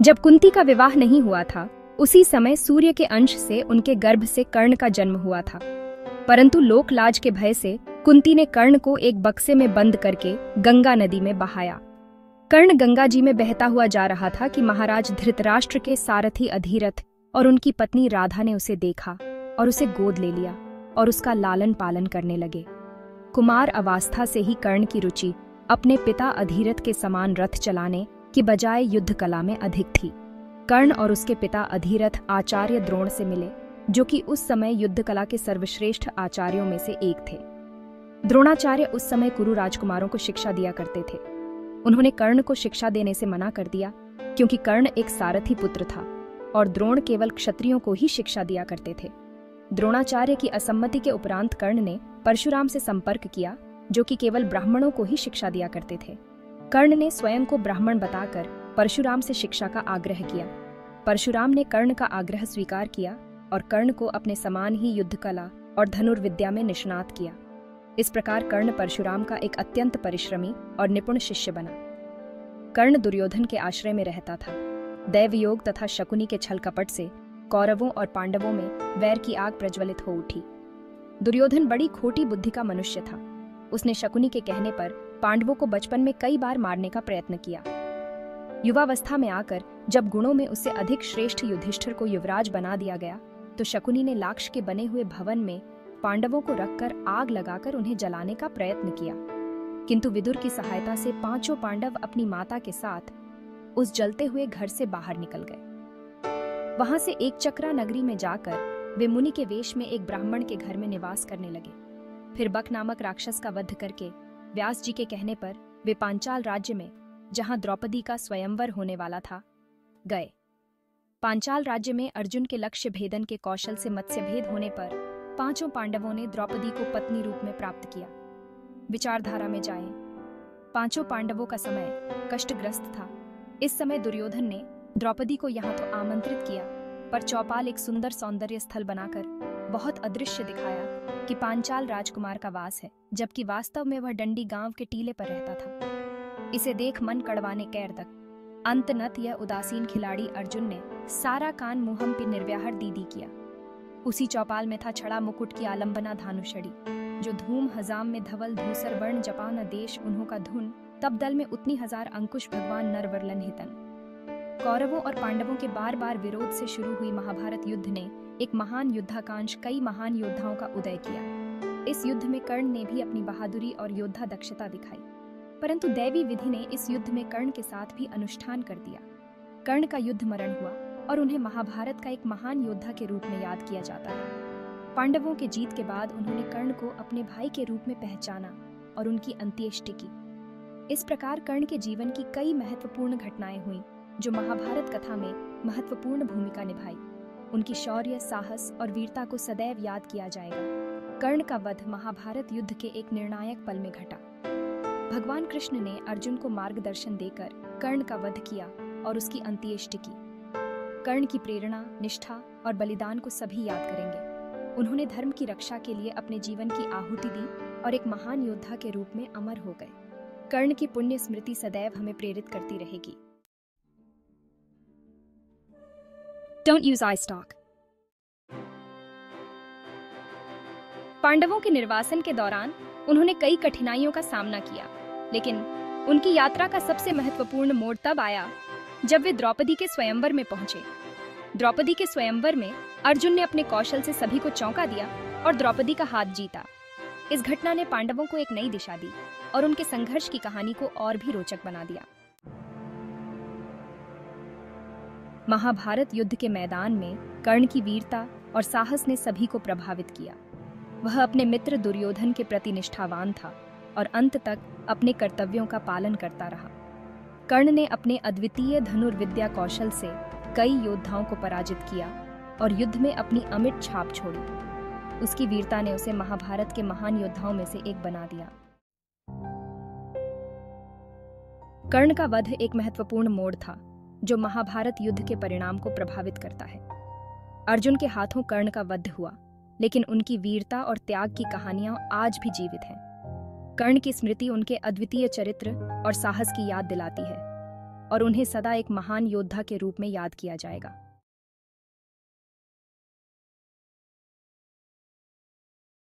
जब कुंती का विवाह नहीं हुआ था, उसी समय सूर्य के अंश से उनके गर्भ से कर्ण का जन्म हुआ था। परंतु लोक लाज के भय से कुंती ने कर्ण को एक बक्से में बंद करके गंगा नदी में बहाया। कर्ण गंगा जी में बहता हुआ जा रहा था कि महाराज धृतराष्ट्र के सारथी अधिरथ और उनकी पत्नी राधा ने उसे देखा और उसे गोद ले लिया और उसका लालन पालन करने लगे। कुमार अवस्था से ही कर्ण की रुचि अपने पिता अधिरथ के समान रथ चलाने की बजाय युद्ध कला में अधिक थी। कर्ण और उसके पिता अधिरथ आचार्य द्रोण से मिले, जो कि उस समय युद्ध कला के सर्वश्रेष्ठ आचार्यों में से एक थे। द्रोणाचार्य उस समय कुरु राजकुमारों को शिक्षा दिया करते थे। उन्होंने कर्ण को शिक्षा देने से मना कर दिया, क्योंकि कर्ण एक सारथी पुत्र था और द्रोण केवल क्षत्रियों को ही शिक्षा दिया करते थे। द्रोणाचार्य की असम्मति के उपरांत कर्ण ने परशुराम से संपर्क किया, जो कि केवल ब्राह्मणों को ही शिक्षा दिया करते थे। कर्ण ने स्वयं को ब्राह्मण बताकर परशुराम से शिक्षा का आग्रह किया। परशुराम ने कर्ण का आग्रह स्वीकार किया और कर्ण को अपने समान ही युद्ध कला और धनुर्विद्या में निष्णात किया। इस प्रकार कर्ण परशुराम का एक अत्यंत परिश्रमी और निपुण शिष्य बना। कर्ण दुर्योधन के आश्रय में रहता था। दैवयोग तथा शकुनी के छल कपट से कौरवों और पांडवों में वैर की आग प्रज्वलित हो उठी। दुर्योधन बड़ी खोटी बुद्धि का मनुष्य था। उसने शकुनी के कहने पर पांडवों को बचपन में कई बार मारने का प्रयत्न किया। युवावस्था में आकर जब गुणों में उससे अधिक श्रेष्ठ युधिष्ठिर को युवराज बना दिया गया, तो शकुनी ने लाक्ष के बने हुए भवन में पांडवों को रखकर आग लगाकर उन्हें जलाने का प्रयत्न किया। किंतु विदुर की सहायता से पांचों पांडव अपनी माता के साथ उस जलते हुए घर से बाहर निकल गए। वहां से एक चक्रा नगरी में जाकर वे मुनि के वेश में एक ब्राह्मण के घर में निवास करने लगे। फिर बक नामक राक्षस का वध करके व्यास जी के कहने पर वे पांचाल राज्य में, जहां द्रौपदी का स्वयंवर होने वाला था, गए। पांचाल राज्य में अर्जुन के लक्ष्य भेदन के कौशल से मत्स्य भेद होने पर पांचों पांडवों ने द्रौपदी को पत्नी रूप में प्राप्त किया। विचारधारा में जाएं, पांचों पांडवों का समय कष्टग्रस्त था। इस समय दुर्योधन ने द्रौपदी को यहाँ तो आमंत्रित किया, पर चौपाल एक सुंदर सौंदर्य स्थल बनाकर बहुत अदृश्य दिखाया कि पांचाल राजकुमार का वास है, जबकि वास्तव में वह डंडी गांव के टीले पर रहता था। इसे देख मन कड़वाने कैर तक अंतनत यह उदासीन खिलाड़ी अर्जुन ने सारा कान मुहम पे निर्व्याहर दीदी किया। उसी चौपाल में था छड़ा मुकुट की आलंबना धानुषड़ी, जो धूम हजाम में धवल धूसर वर्ण जपा न देश उन्हों का धुन, तब दल में उतनी हजार अंकुश भगवान नरवरलन हितन। कौरवों और पांडवों के बार बार विरोध से शुरू हुई महाभारत युद्ध ने एक महान युद्धाकांक्ष कई महान योद्धाओं का उदय किया। इस युद्ध में कर्ण ने भी अपनी बहादुरी और योद्धा दक्षता दिखाई, परंतु दैवी विधि ने इस युद्ध में कर्ण के साथ भी अनुष्ठान कर दिया। कर्ण का युद्ध मरण हुआ और उन्हें महाभारत का एक महान योद्धा के रूप में याद किया जाता है। पांडवों के जीत के बाद उन्होंने कर्ण को अपने भाई के रूप में पहचाना और उनकी अंत्येष्टि की। इस प्रकार कर्ण के जीवन की कई महत्वपूर्ण घटनाएं हुई, जो महाभारत कथा में महत्वपूर्ण भूमिका निभाई। उनकी शौर्य, साहस और वीरता को सदैव याद किया जाएगा। कर्ण का वध महाभारत युद्ध के एक निर्णायक पल में घटा। भगवान कृष्ण ने अर्जुन को मार्गदर्शन देकर कर्ण का वध किया और उसकी अंत्येष्टि की। कर्ण की प्रेरणा, निष्ठा और बलिदान को सभी याद करेंगे। उन्होंने धर्म की रक्षा के लिए अपने जीवन की आहुति दी और एक महान योद्धा के रूप में अमर हो गए। कर्ण की पुण्य स्मृति सदैव हमें प्रेरित करती रहेगी। Don't use iStock। पांडवों के निर्वासन के दौरान उन्होंने कई कठिनाइयों का सामना किया, लेकिन उनकी यात्रा का सबसे महत्वपूर्ण मोड़ तब आया जब वे द्रौपदी के स्वयंवर में पहुंचे। द्रौपदी के स्वयंवर में अर्जुन ने अपने कौशल से सभी को चौंका दिया और द्रौपदी का हाथ जीता। इस घटना ने पांडवों को एक नई दिशा दी और उनके संघर्ष की कहानी को और भी रोचक बना दिया। महाभारत युद्ध के मैदान में कर्ण की वीरता और साहस ने सभी को प्रभावित किया। वह अपने मित्र दुर्योधन के प्रति निष्ठावान था और अंत तक अपने कर्तव्यों का पालन करता रहा। कर्ण ने अपने अद्वितीय धनुर्विद्या कौशल से कई योद्धाओं को पराजित किया और युद्ध में अपनी अमिट छाप छोड़ी। उसकी वीरता ने उसे महाभारत के महान योद्धाओं में से एक बना दिया। कर्ण का वध एक महत्वपूर्ण मोड़ था, जो महाभारत युद्ध के परिणाम को प्रभावित करता है। अर्जुन के हाथों कर्ण का वध हुआ, लेकिन उनकी वीरता और त्याग की कहानियां आज भी जीवित हैं। कर्ण की स्मृति उनके अद्वितीय चरित्र और साहस की याद दिलाती है। और उन्हें सदा एक महान योद्धा के रूप में याद किया जाएगा।